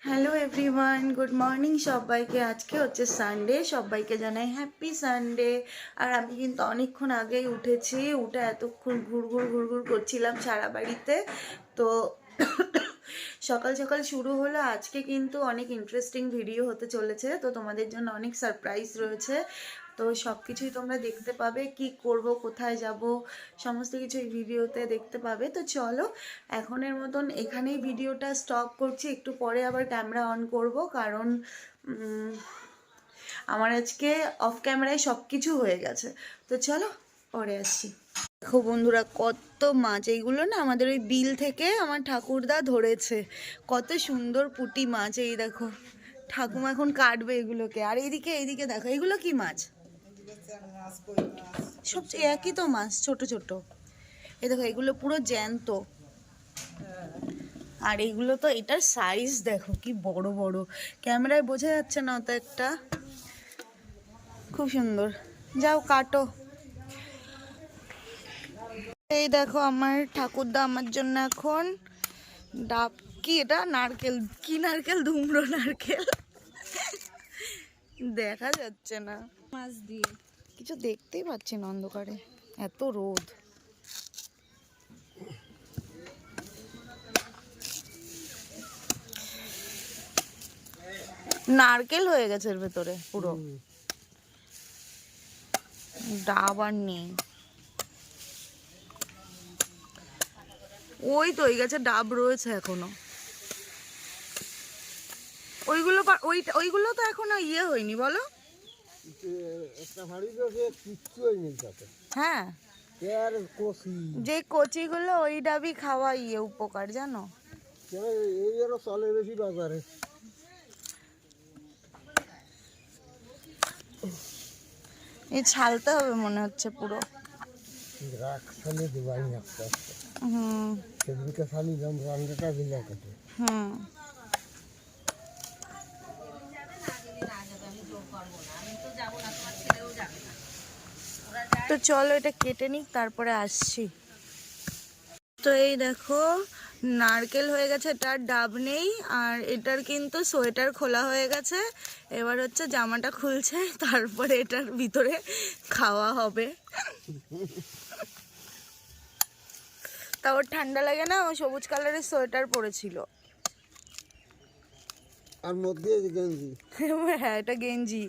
Hello everyone, good morning সবাইকে। আজকে হচ্ছে সানডে, সবাইকে জানাই হ্যাপি সানডে। আর আমি কিন্তু অনেকক্ষণ আগেই উঠেছি, উঠে এতক্ষণ ঘুরঘুর করছিলাম সারা বাড়িতে। তো সকাল সকাল শুরু হলো। আজকে কিন্তু অনেক ইন্টারেস্টিং ভিডিও হতে চলেছে, তো তোমাদের জন্য অনেক সারপ্রাইজ রয়েছে। তো সব কিছুই তোমরা দেখতে পাবে, কি করব, কোথায় যাব, সমস্ত কিছু এই ভিডিওতে দেখতে পাবে। তো চলো এখনের মতন এখানেই ভিডিওটা স্টপ করছি। একটু পরে আবার ক্যামেরা অন করব, কারণ আমার আজকে অফ ক্যামেরায় সব কিছু হয়ে গেছে। তো চলো পরে আসছি। দেখো বন্ধুরা, কত মাছ! এইগুলো না আমাদের ওই বিল থেকে আমার ঠাকুরদা ধরেছে। কত সুন্দর পুঁটি মাছ, এই দেখো। ঠাকুমা এখন কাটবে এগুলোকে। আর এইদিকে দেখো, এগুলো কি মাছ? সবচেয়ে একই তো মাছ, ছোট ছোট। এই দেখো, এগুলো পুরো জ্যান্ত। আর এইগুলো তো, এটার সাইজ দেখো কি বড় বড়, ক্যামেরায় বোঝা যাচ্ছে না তো একটা। খুব সুন্দর। যাও কাটো। এই দেখো, আমার ঠাকুরদা আমার জন্য এখন ডাব, কি এটা, নারকেল, কি নারকেল, ধুমরো নারকেল। দেখা যাচ্ছে না মাছ দিয়ে, কিছু দেখতেই পাচ্ছি না অন্ধকারে, এত রোদ। নারকেল হয়ে গেছে এর ভেতরে পুরো, ডাব আর নেই। ওই তো ওই গাছে ডাব রয়েছে এখনো। ওইগুলো তো এখনো ইয়ে হয়নি, বলো। হ্যাঁ, যে কচিগুলো, ওই ডাবই খাওয়া ইয়ে উপকার, জানো। চলে বেশি বাজারে। এই ছালতে হবে মনে হচ্ছে পুরো। হুম। তো চলো এটা কেটে নিক, তারপরে আসছি। তো এই দেখো, নারকেল হয়ে গেছে, এটার ডাব নেই। আর এটার কিন্তু সোয়েটার খোলা হয়ে গেছে। এবার হচ্ছে জামাটা খুলছে, তারপরে এটার ভিতরে খাওয়া হবে। তা ওর ঠান্ডা লাগে না, ও সবুজ কালারের সোয়েটার পরেছিল। আর মধ্যে গেঞ্জি। হ্যাঁ, এটা গেঞ্জি,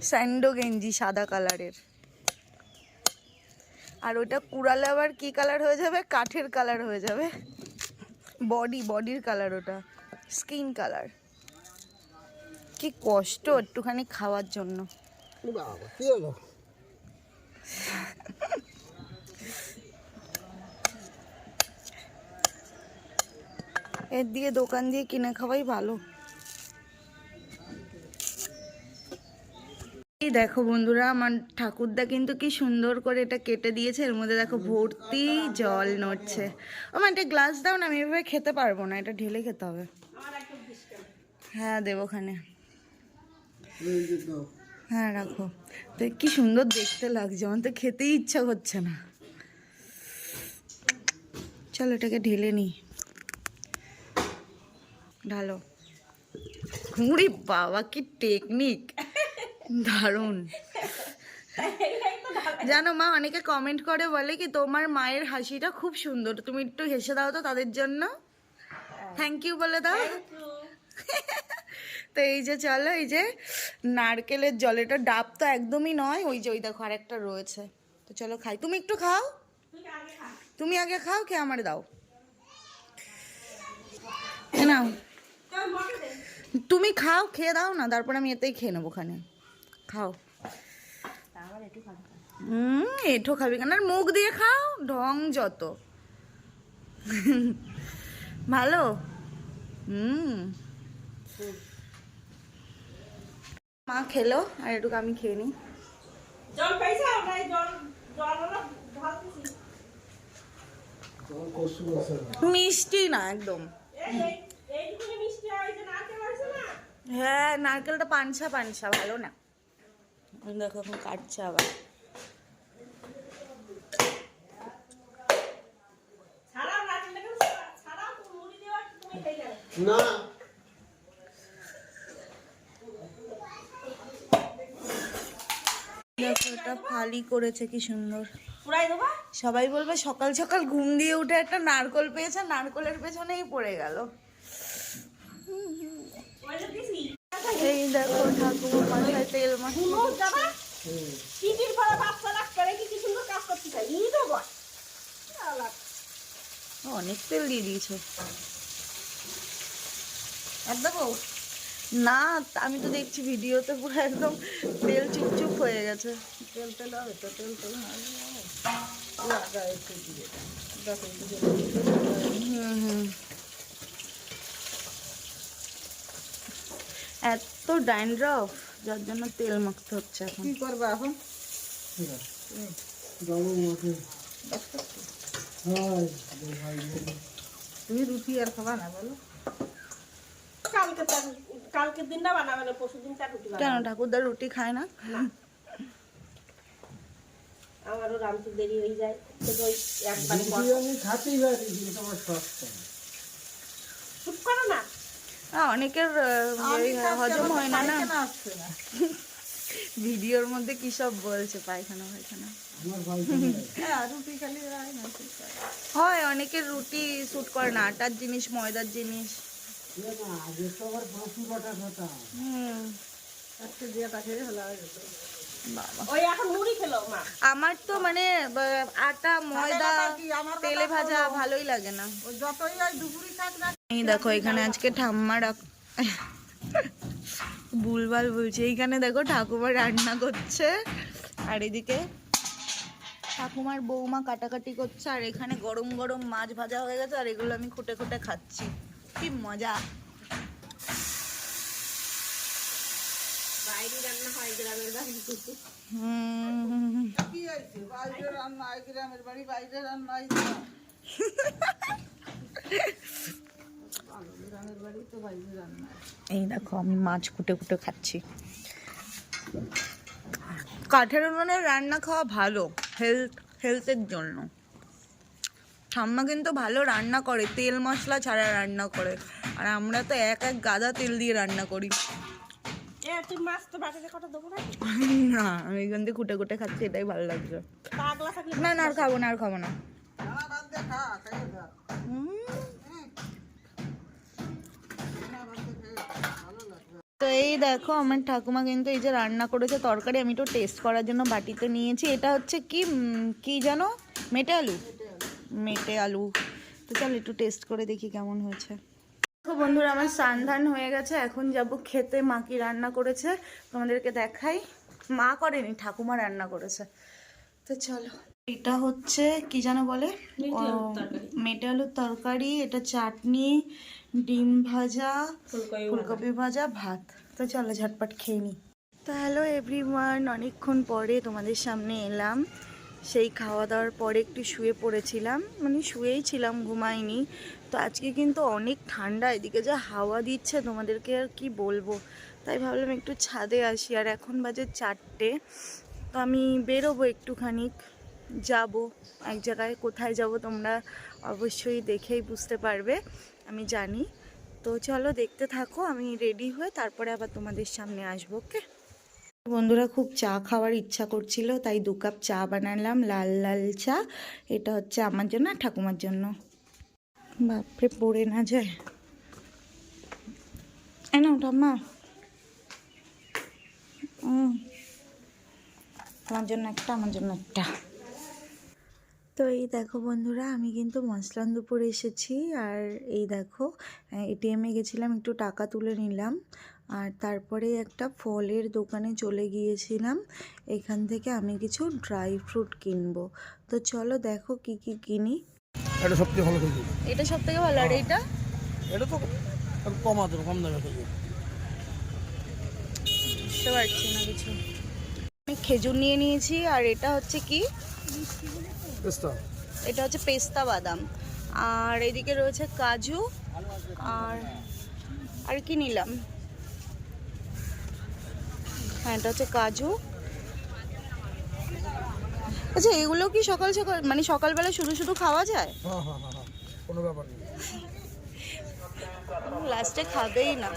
স্যান্ডো গেঞ্জি, সাদা কালারের। আর ওটা কুড়ালে আবার কি কালার হয়ে যাবে, কাঠের কালার হয়ে যাবে। বডির কালার, ওটা স্কিন কালার। কি কষ্ট একটুখানি খাওয়ার জন্য। বাবা কি হলো? এর দিয়ে দোকান দিয়ে কিনে খাওয়াই ভালো। এই দেখো বন্ধুরা, আমার ঠাকুরদা কিন্তু কি সুন্দর করে এটা কেটে দিয়েছে। এর মধ্যে দেখো ভর্তি জল নড়ছে। ও মা, একটা গ্লাস দাও না, আমি এভাবে খেতে পারবো না, এটা ঢেলে খেতে হবে। হ্যাঁ দেবো ওখানে। হ্যাঁ রাখো। তো কি সুন্দর দেখতে লাগছে, আমার তো খেতেই ইচ্ছা করছে না। চলো এটাকে ঢেলে নি। ঢালো। উরে বাবা, কি টেকনিক, দারুণ। জানো মা, অনেকে কমেন্ট করে বলে কি তোমার মায়ের হাসিটা খুব সুন্দর, তুমি একটু হেসে দাও তো তাদের জন্য। থ্যাংক ইউ বলে দাও। তো এই যে চলো, এই যে নারকেলের জল, এটা ডাব তো একদমই নয়, ওই যে ওই দেখো আরেকটা রয়েছে। তো চলো খাই, তুমি একটু খাও, তুমি আগে খাও, খেয়ে আমারে দাও। নাও তুমি খাও, খেয়ে দাও না, তারপর আমি এতেই খেয়ে নেবো ওখানে। খাও। এঁঠো খাবি কেন, আর মুখ দিয়ে খাও, ঢং যত। ভালো। মা খেলো, আর একটু আমি খেয়ে নিই। মিষ্টি না একদম। হ্যাঁ, নারকেলটা পানসা পানসা, ভালো না। দেখো এখন কাটছে আবার। না দেখো এটা ফালি করেছে কি সুন্দর। পুরাই দেবা? সবাই বলবে সকাল সকাল ঘুম দিয়ে উঠে একটা নারকল পেয়েছে, নারকলের পেছনেই পড়ে গেল। এই দেখো ঠাকুমা মাথায় তেল মাখিয়ে টিটির পরে বাচ্চা ডাক্তারে কি সুন্দর কাজ করতে চাই ই দেবো। অনেক তেল দিয়ে দিয়েছো। আর দেবো? না আমি তো দেখছি ভিডিওতে পুরো একদম তেল চুপচুপ হয়ে গেছে। তেল তেল হবে তো, তেল তেল হবে। এত ড্যান্ড্রফ যার জন্য তেল মাখতে হচ্ছে এখন। কি করবে এখন? ঠিক আছে যাবো মাঠে। হাই তুমি রুটি আর খাবা না বলো? কালকে দিনটা বানাবে না, পরশু দিনটা রুটি কেন ঠাকুরদার রুটি খায় না? আমারও রামতে দেরি হয়ে যায়, ওই একবার আমি খাতেই পারি কিন্তু আমার সস্তা চুপ করো না। অনেকের হজম হয় না না। ভিডিওর মধ্যে কি সব বলছে, পায়খানা পায়খানা আমার ভাই রুটি খালি হয়। অনেকের রুটি স্যুট করে না, আটার জিনিস ময়দার জিনিস। না আগে তো আবার বাঁশি বাটা খাতাম। একটা দিয়ে কাছে হলো বাবা ওই এখন মুড়ি খেলো মা। আমার তো মানে আটা ময়দা তেলে ভাজা ভালোই লাগে না। যতই আর দুপুরি থাক না। এই দেখো এখানে আজকে ঠাম্মা ভুলভাল বলছে। এইখানে দেখো ঠাকুমা রান্না করছে, আর এদিকে ঠাকুমার বৌমা কাটাকাটি করছে, আর এখানে গরম গরম মাছ ভাজা হয়ে গেছে, আর এগুলো আমি খুঁটে খুঁটে খাচ্ছি। কি মজা। বাইরে রান্না হয় গ্রামের বাড়ি। কি হয়েছে? বাইরে রান্না হয় গ্রামের বাড়ি, বাইরে রান্না হয় গ্রামের বাড়ি তো বাইরে রান্না। এই দেখো আমি মাছ কুটে কুটে খাচ্ছি। কাঠের উনুনের রান্না খাওয়া ভালো হেলথের জন্য। ঠাম্মা কিন্তু ভালো রান্না করে, তেল মশলা ছাড়া রান্না করে, আর আমরা তো এক এক গাদা তেল দিয়ে রান্না করি। তুই মাছ তো বাটিতে কটা দেবো না? না আমি এখান থেকে কুটে কুটে খাচ্ছি, এটাই ভালো লাগছে। পাগলা থাকলে না না আর খাবো না, আর খাবো না। তো এই দেখো আমার ঠাকুমা কিন্তু এই যে রান্না করেছে তরকারি, আমি একটু টেস্ট করার জন্য বাটিতে নিয়েছি। এটা হচ্ছে কি কি জানো, মেটে আলু। মেটে আলু। তো চল একটু টেস্ট করে দেখি কেমন হয়েছে। তো বন্ধুরা আমার স্নান হয়ে গেছে, এখন যাব খেতে। মা কি রান্না করেছে তোমাদেরকে দেখাই। মা করেনি, ঠাকুমা রান্না করেছে। তো চলো। এটা হচ্ছে কি যেন বলে, মেটে আলুর তরকারি, এটা চাটনি, ডিম ভাজা, ফুলকপি ভাজা, ভাত। তো চলো ঝটপট খেয়ে নিই। তো হ্যালো এভরিওয়ান, অনেকক্ষণ পরে তোমাদের সামনে এলাম। সেই খাওয়া দাওয়ার পরে একটু শুয়ে পড়েছিলাম, মানে শুয়েই ছিলাম, ঘুমাইনি। তো আজকে কিন্তু অনেক ঠান্ডা, এদিকে যা হাওয়া দিচ্ছে তোমাদেরকে আর কি বলবো। তাই ভাবলাম একটু ছাদে আসি, আর এখন বাজে 4টে। তো আমি বেরোবো একটুখানি, যাব এক জায়গায়। কোথায় যাব তোমরা অবশ্যই দেখেই বুঝতে পারবে, আমি জানি। তো চলো দেখতে থাকো, আমি রেডি হয়ে তারপরে আবার তোমাদের সামনে আসবো। ওকে বন্ধুরা, খুব চা খাওয়ার ইচ্ছা করছিল, তাই 2 কাপ চা বানালাম, লাল লাল চা। এটা হচ্ছে আমার জন্য আর ঠাকুমার জন্য। বাপরে পড়ে না যায়। না ঠাম্মা, আমার জন্য একটা, আমার জন্য একটা। তো এই দেখো বন্ধুরা, আমি কিন্তু মসলান্দপুর এসেছি, আর এই দেখো এটিএমে গেছিলাম, একটু টাকা তুলে নিলাম, আর তারপরে একটা ফলের দোকানে চলে গিয়েছিলাম। এখান থেকে আমি কিছু ড্রাই ফ্রুট কিনবো। তো চলো দেখো কি কি কিনি। এটা সবথেকে ভালো খেয়ে এটা সব থেকে ভালো, আর এইটা এটা তো কম আছে, কম দামে খেয়ে বুঝতে পারছি না কিছু। আমি খেজুর নিয়ে নিয়েছি, আর এটা হচ্ছে কি, এটা হচ্ছে পেস্তা বাদাম, আর এদিকে রয়েছে কাজু, আর কি নিলাম, হ্যাঁ এটা হচ্ছে কাজু। আচ্ছা এগুলো কি সকাল সকাল মানে সকালবেলা শুধু শুধু খাওয়া যায়? হ্যাঁ কোনো ব্যাপার নেই। লাস্টে খাবেই না।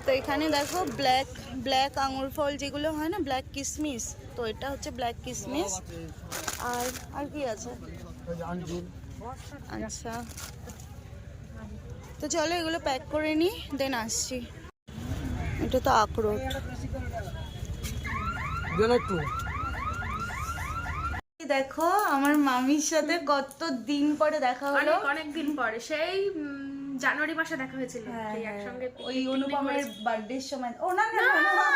তো এখানে দেখো ব্ল্যাক ব্ল্যাক আঙুর ফল যেগুলো হয় না, ব্ল্যাক কিসমিস, তো এটা হচ্ছে ব্ল্যাক কিসমিস। আর আর কি আছে? আচ্ছা, তো চলো এগুলো প্যাক করে নিই, দেন আসছি। এটা তো আখরোট। দেখো আমার মামির সাথে কত দিন পরে দেখা হলো। অনেক দিন পরে, সেই জানুয়ারি মাসে দেখা হয়েছিল হ্যাঁ, সেই হ্যাঁ, একসঙ্গে ওই অনুপমের বার্থডের সময়। ও না না না, না।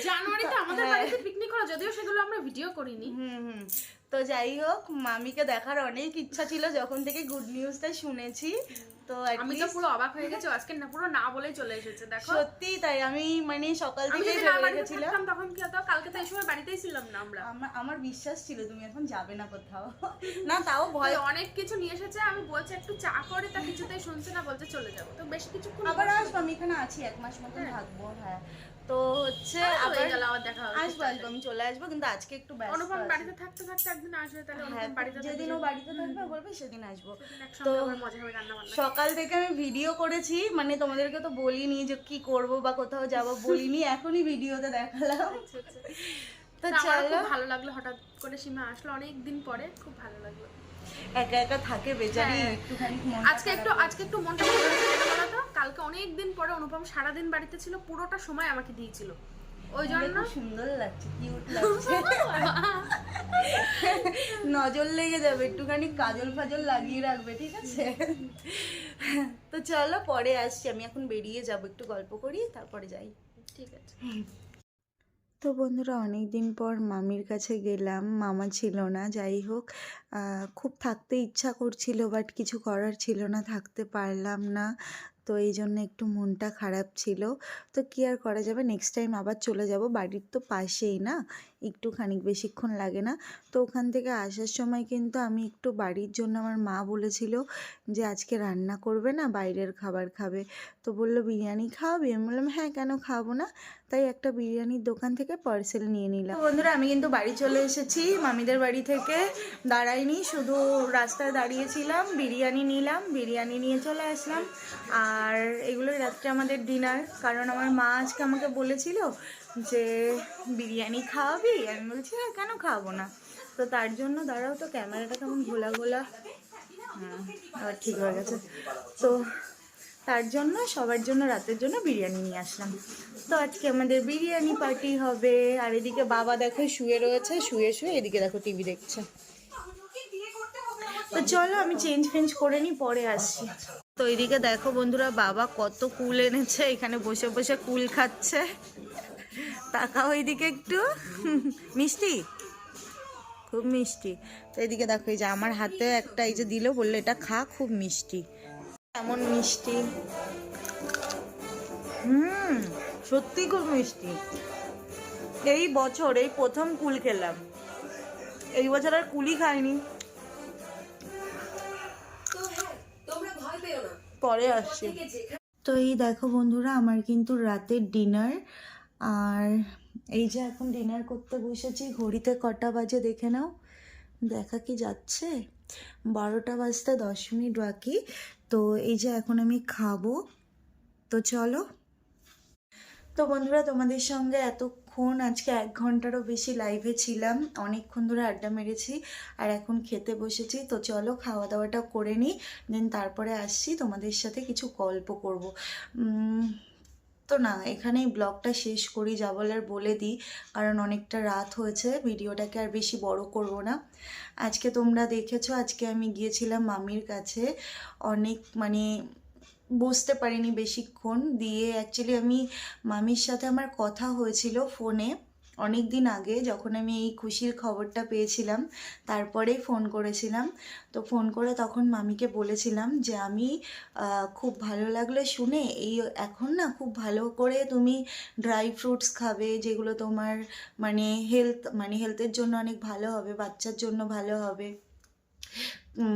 জানুয়ারিতে আমাদের বাড়িতে পিকনিক করা, যদিও সেগুলো আমরা ভিডিও করিনি। হুম। তো যাই হোক, মামিকে দেখার অনেক ইচ্ছা ছিল যখন থেকে গুড নিউজটা শুনেছি। তো আমি তো পুরো অবাক হয়ে গেছি, আজকে না পুরো না বলেই চলে এসেছে। দেখো সত্যি তাই, আমি মানে সকাল আমি থেকে যদি না ভেবে বাড়িতে রেখেছিলাম। থাকতাম তখন কি হতো, কালকে তো এই সময় বাড়িতেই ছিলাম না আমরা। আমার বিশ্বাস ছিল তুমি এখন যাবে না কোথাও। না তাও ভয়। অনেক কিছু নিয়ে এসেছে, আমি বলছি একটু চা করে, তা কিছুতেই শুনছে না, বলছে চলে যাবো। তো বেশ কিছুক্ষণ আবার আসবো, আমি এখানে আছি 1 মাস মতন থাকবো। হ্যাঁ, তো হচ্ছে আবার আবার দেখা হবে। আসবো, আমি চলে আসবো, কিন্তু আজকে একটু ব্যস্ত অনুপম আছি। বাড়িতে থাকতে থাকতে একদিন আসবে, তাহলে হ্যাঁ, অনুপম বাড়িতে যেদিন ও বাড়িতে থাকবে বলবে সেদিন আসবো। তো মজা হবে রান্না বান্না। সকাল থেকে আমি ভিডিও করেছি, মানে তোমাদেরকে তো বলিনি যে কি করব বা কোথাও যাব বলিনি, এখনই ভিডিওতে দেখালাম। তো আমার চলো, খুব ভালো লাগলো, হঠাৎ করে সীমা আসলো অনেক দিন পরে, খুব ভালো লাগলো। একা একা থাকে বেচারি, হ্যাঁ। একটুখানি আজকে একটু মনটা ভালো হয়েছে। কেন বলো তো, কালকে অনেক দিন পরে অনুপম সারাদিন বাড়িতে ছিল, পুরোটা সময় আমাকে দিয়েছিল, ওই জন্য সুন্দর লাগছে, কিউট লাগছে। নজর লেগে যাবে, একটুখানি কাজল ফাজল লাগিয়ে রাখবে, ঠিক আছে? তো চলো পরে আসছি, আমি এখন বেরিয়ে যাব, একটু গল্প করি তারপরে যাই। ঠিক আছে। তো বন্ধুরা, অনেক দিন পর মামির কাছে গেলাম, মামা ছিল না। যাই হোক, খুব থাকতে ইচ্ছা করছিল, বাট কিছু করার ছিল না, থাকতে পারলাম না। তো এই জন্য একটু মনটা খারাপ ছিল। তো কী আর করা যাবে, নেক্সট টাইম আবার চলে যাব, বাড়ির তো পাশেই না, একটুখানি বেশিক্ষণ লাগে না। তো ওখান থেকে আসার সময় কিন্তু আমি একটু বাড়ির জন্য, আমার মা বলেছিল যে আজকে রান্না করবে না, বাইরের খাবার খাবে। তো বললো বিরিয়ানি খাওয়াবি? আমি বললাম হ্যাঁ, কেন খাওয়াবো না। তাই একটা বিরিয়ানির দোকান থেকে পার্সেল নিয়ে নিলাম। বন্ধুরা, আমি কিন্তু বাড়ি চলে এসেছি, মামিদের বাড়ি থেকে দাঁড়াইনি, শুধু রাস্তায় দাঁড়িয়েছিলাম, বিরিয়ানি নিলাম, বিরিয়ানি নিয়ে চলে আসলাম। আর এগুলোই রাত্রে আমাদের ডিনার, কারণ আমার মা আজকে আমাকে বলেছিল যে বিরিয়ানি খাওয়াবি। আমি বলছি হ্যাঁ, কেন খাওয়াবো না। তো তার জন্য, দাঁড়াও তো ক্যামেরাটা কেমন ঘোলা ঘোলা, হ্যাঁ আবার ঠিক হয়ে গেছে। তো তার জন্য সবার জন্য রাতের জন্য বিরিয়ানি নিয়ে আসলাম। তো আজকে আমাদের বিরিয়ানি পার্টি হবে। আর এদিকে বাবা দেখো শুয়ে রয়েছে, শুয়ে এদিকে দেখো টিভি দেখছে। তো চলো আমি চেঞ্জ করে নিই, পরে আসছি। তো এদিকে দেখো বন্ধুরা, বাবা কত কুল এনেছে, এখানে বসে বসে কুল খাচ্ছে। তাকাও এইদিকে একটু, মিষ্টি, খুব মিষ্টি। তো এদিকে দেখো, এই যে আমার হাতে একটা এই যে দিল, বললো এটা খা, খুব মিষ্টি। এমন মিষ্টি, সত্যি খুব মিষ্টি। এই বছর এই প্রথম কুল খেলাম, এই বছর আর কুলই খাইনি। পরে আসছি। তো এই দেখো বন্ধুরা, আমার কিন্তু রাতের ডিনার। আর এই যে এখন ডিনার করতে বসেছি, ঘড়িতে কটা বাজে দেখে নাও, দেখা কি যাচ্ছে, 12টা বাজতে 10 মিনিট বাকি। তো এই যে এখন আমি খাবো, তো চলো। তো বন্ধুরা, তোমাদের সঙ্গে এতক্ষণ আজকে 1 ঘন্টারও বেশি লাইভে ছিলাম, অনেকক্ষণ ধরে আড্ডা মেরেছি, আর এখন খেতে বসেছি। তো চলো খাওয়া দাওয়াটা করে নিই, দেন তারপরে আসছি, তোমাদের সাথে কিছু গল্প করব। তো না, এখানেই ব্লগটা শেষ করি, যা বলার বলে দিই, কারণ অনেকটা রাত হয়েছে, ভিডিওটাকে আর বেশি বড় করব না। আজকে তোমরা দেখেছো, আজকে আমি গিয়েছিলাম মামির কাছে, অনেক মানে বসতে পারিনি বেশিক্ষণ, দিয়ে অ্যাকচুয়ালি আমি মামির সাথে আমার কথা হয়েছিল ফোনে অনেক দিন আগে, যখন আমি এই খুশির খবরটা পেয়েছিলাম, তারপরেই ফোন করেছিলাম। তো ফোন করে তখন মামিকে বলেছিলাম যে আমি খুব ভালো লাগলো শুনে, এই এখন না খুব ভালো করে তুমি ড্রাই ফ্রুটস খাবে, যেগুলো তোমার মানে হেলথের জন্য অনেক ভালো হবে, বাচ্চার জন্য ভালো হবে,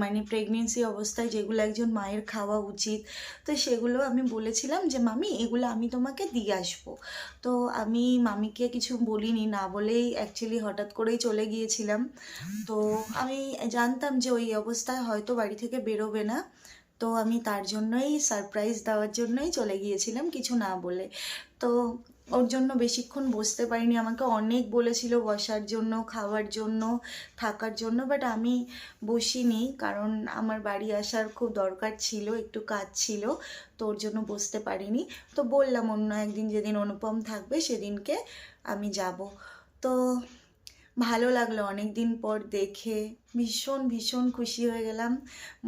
মানে প্রেগনেন্সি অবস্থায় যেগুলো একজন মায়ের খাওয়া উচিত। তো সেগুলো আমি বলেছিলাম যে মামি এগুলো আমি তোমাকে দিয়ে আসবো। তো আমি মামিকে কিছু বলিনি, না বলেই অ্যাকচুয়ালি হঠাৎ করেই চলে গিয়েছিলাম। তো আমি জানতাম যে ওই অবস্থায় হয়তো বাড়ি থেকে বেরোবে না, তো আমি তার জন্যই সারপ্রাইজ দেওয়ার জন্যই চলে গিয়েছিলাম কিছু না বলে। তো ওর জন্য বেশিক্ষণ বসতে পারিনি, আমাকে অনেক বলেছিল বসার জন্য, খাওয়ার জন্য, থাকার জন্য, বাট আমি বসিনি কারণ আমার বাড়ি আসার খুব দরকার ছিল, একটু কাজ ছিল, তো ওর জন্য বসতে পারিনি। তো বললাম অন্য একদিন যেদিন অনুপম থাকবে সেদিনকে আমি যাব। তো ভালো লাগলো অনেক দিন পর দেখে, ভীষণ ভীষণ খুশি হয়ে গেলাম,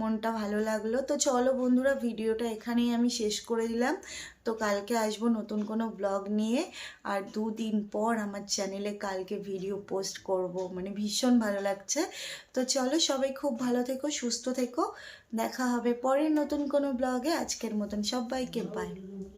মনটা ভালো লাগলো। তো চলো বন্ধুরা, ভিডিওটা এখানেই আমি শেষ করে দিলাম। তো কালকে আসবো নতুন কোনো ব্লগ নিয়ে, আর 2 দিন পর আমার চ্যানেলে কালকে ভিডিও পোস্ট করব, মানে ভীষণ ভালো লাগছে। তো চলো সবাই খুব ভালো থেকো, সুস্থ থেকো, দেখা হবে পরের নতুন কোনো ব্লগে। আজকের মতন সবাইকে বাই।